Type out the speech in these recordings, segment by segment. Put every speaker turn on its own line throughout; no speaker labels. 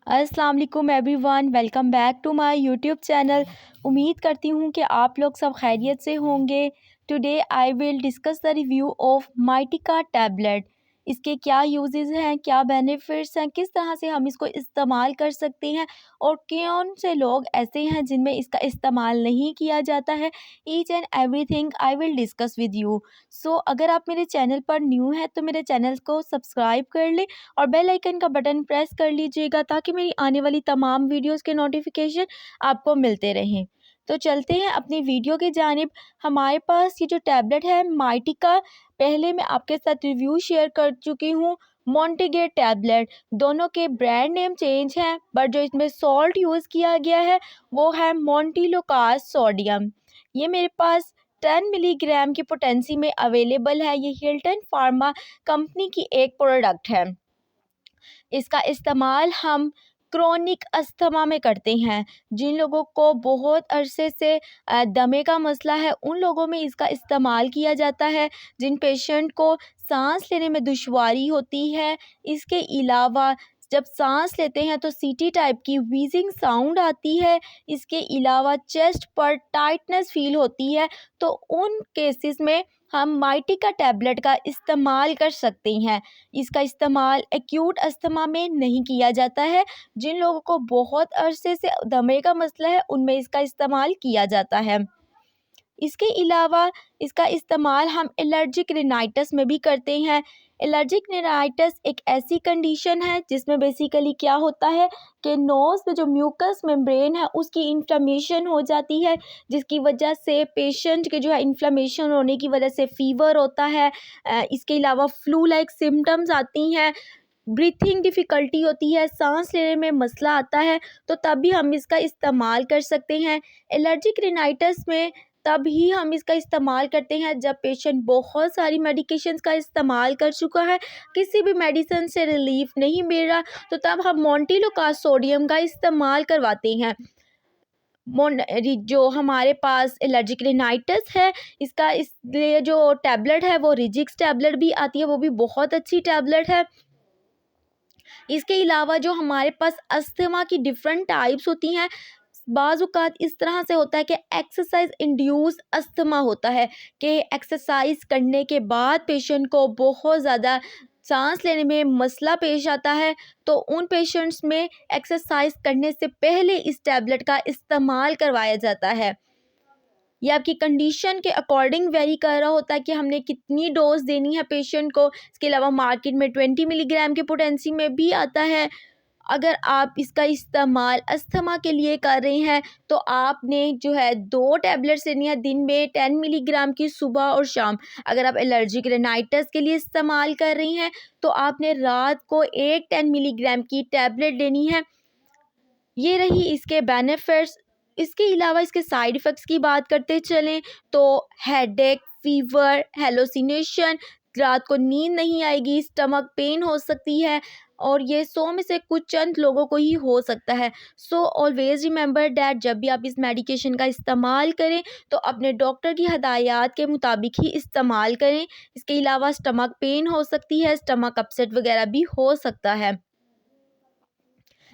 अस्सलाम वालेकुम everyone, welcome back to my YouTube channel. उम्मीद करती हूँ कि आप लोग सब खैरियत से होंगे। Today I will discuss the review of Mytika tablet. इसके क्या यूजेस हैं, क्या बेनिफिट्स हैं, किस तरह से हम इसको इस्तेमाल कर सकते हैं और कौन से लोग ऐसे हैं जिनमें इसका इस्तेमाल नहीं किया जाता है। Each and everything I will discuss with you. So अगर आप मेरे चैनल पर न्यू हैं तो मेरे चैनल को सब्सक्राइब कर लें और बेल आइकन का बटन प्रेस कर लीजिएगा ताकि मेरी आने वाली तमाम वीडियोस के नोटिफिकेशन आपको मिलते रहें। तो चलते हैं अपनी वीडियो की जानिब। हमारे पास ये जो टैबलेट है माइटिका, पहले मैं आपके साथ रिव्यू शेयर कर चुकी हूँ। मॉन्टेगेट टैबलेट, दोनों के ब्रांड नेम चेंज हैं बट जो इसमें सॉल्ट यूज़ किया गया है वो है मॉन्टिलोकास सोडियम। ये मेरे पास 10 मिलीग्राम की पोटेंसी में अवेलेबल है। ये हिल्टन फार्मा कंपनी की एक प्रोडक्ट है। इसका इस्तेमाल हम क्रोनिक अस्थमा में करते हैं। जिन लोगों को बहुत अरसे से दमे का मसला है उन लोगों में इसका इस्तेमाल किया जाता है। जिन पेशेंट को सांस लेने में दुश्वारी होती है, इसके अलावा जब सांस लेते हैं तो सीटी टाइप की व्हीजिंग साउंड आती है, इसके अलावा चेस्ट पर टाइटनेस फील होती है, तो उन केसेस में हम माइटिका टैबलेट का इस्तेमाल कर सकते हैं। इसका इस्तेमाल एक्यूट अस्थमा में नहीं किया जाता है। जिन लोगों को बहुत अरसे से दमे का मसला है उनमें इसका इस्तेमाल किया जाता है। इसके अलावा इसका इस्तेमाल हम एलर्जिक रिनाइटिस में भी करते हैं। एलर्जिक रिनाइटिस एक ऐसी कंडीशन है जिसमें बेसिकली क्या होता है कि नोज़ में जो म्यूकस मेम्ब्रेन है उसकी इन्फ्लेमेशन हो जाती है, जिसकी वजह से पेशेंट के जो है इन्फ्लेमेशन होने की वजह से फ़ीवर होता है। इसके अलावा फ्लू लाइक सिम्टम्स आती हैं, ब्रीथिंग डिफ़िकल्टी होती है, सांस लेने में मसला आता है, तो तब भी हम इसका इस्तेमाल कर सकते हैं। एलर्जिक रिनाइटिस में तब ही हम इसका इस्तेमाल करते हैं जब पेशेंट बहुत सारी मेडिकेशंस का इस्तेमाल कर चुका है, किसी भी मेडिसिन से रिलीफ नहीं मिल रहा, तो तब हम मॉन्टिलोकास सोडियम का इस्तेमाल करवाते हैं। जो हमारे पास एलर्जिक रिनाइटिस है, इसका इसलिए जो टैबलेट है वो रिजिक्स टैबलेट भी आती है, वो भी बहुत अच्छी टैबलेट है। इसके अलावा जो हमारे पास अस्थमा की डिफरेंट टाइप्स होती हैं, बाज़-औक़ात इस तरह से होता है कि एक्सरसाइज इंड्यूस अस्थमा होता है कि एक्सरसाइज करने के बाद पेशेंट को बहुत ज़्यादा सांस लेने में मसला पेश आता है, तो उन पेशेंट्स में एक्सरसाइज करने से पहले इस टैबलेट का इस्तेमाल करवाया जाता है। ये आपकी कंडीशन के अकॉर्डिंग वेरी कर रहा होता है कि हमने कितनी डोज देनी है पेशेंट को। इसके अलावा मार्केट में 20 मिलीग्राम की पोटेंसी में भी आता है। अगर आप इसका इस्तेमाल अस्थमा के लिए कर रहे हैं तो आपने जो है 2 टैबलेट्स लेनी है दिन में, 10 मिलीग्राम की सुबह और शाम। अगर आप एलर्जिक रिनाइटिस के लिए इस्तेमाल कर रही हैं तो आपने रात को एक 10 मिलीग्राम की टैबलेट लेनी है। ये रही इसके बेनिफिट्स। इसके अलावा इसके साइड इफ़ेक्ट्स की बात करते चलें तो हेडेक, फ़ीवर, हैलुसिनेशन, रात को नींद नहीं आएगी, स्टमक पेन हो सकती है और ये 100 में से कुछ चंद लोगों को ही हो सकता है। सो ऑलवेज़ रिमेंबर दैट जब भी आप इस मेडिकेशन का इस्तेमाल करें तो अपने डॉक्टर की हदायत के मुताबिक ही इस्तेमाल करें। इसके अलावा स्टमक पेन हो सकती है, स्टमक अपसेट वगैरह भी हो सकता है।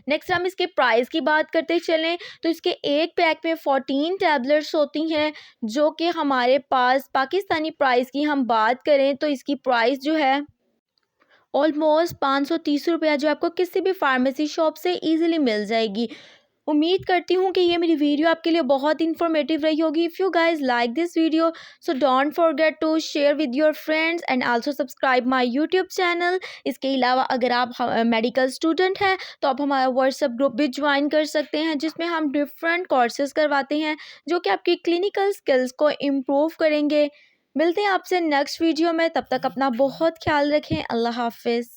नेक्स्ट हम इसके प्राइस की बात करते चलें तो इसके एक पैक में 14 टैबलेट्स होती हैं, जो कि हमारे पास पाकिस्तानी प्राइस की हम बात करें तो इसकी प्राइस जो है ऑलमोस्ट 530 रुपया, जो आपको किसी भी फार्मेसी शॉप से ईजिली मिल जाएगी। उम्मीद करती हूँ कि ये मेरी वीडियो आपके लिए बहुत इन्फॉर्मेटिव रही होगी। If you guys like this video so don't forget to share with your friends and also subscribe my YouTube channel. इसके अलावा अगर आप मेडिकल स्टूडेंट हैं तो आप हमारा व्हाट्सएप ग्रुप भी ज्वाइन कर सकते हैं, जिसमें हम डिफरेंट कोर्सेज करवाते हैं जो कि आपकी क्लिनिकल स्किल्स को इम्प्रूव करेंगे। मिलते हैं आपसे नेक्स्ट वीडियो में, तब तक अपना बहुत ख्याल रखें। अल्लाह हाफिज़।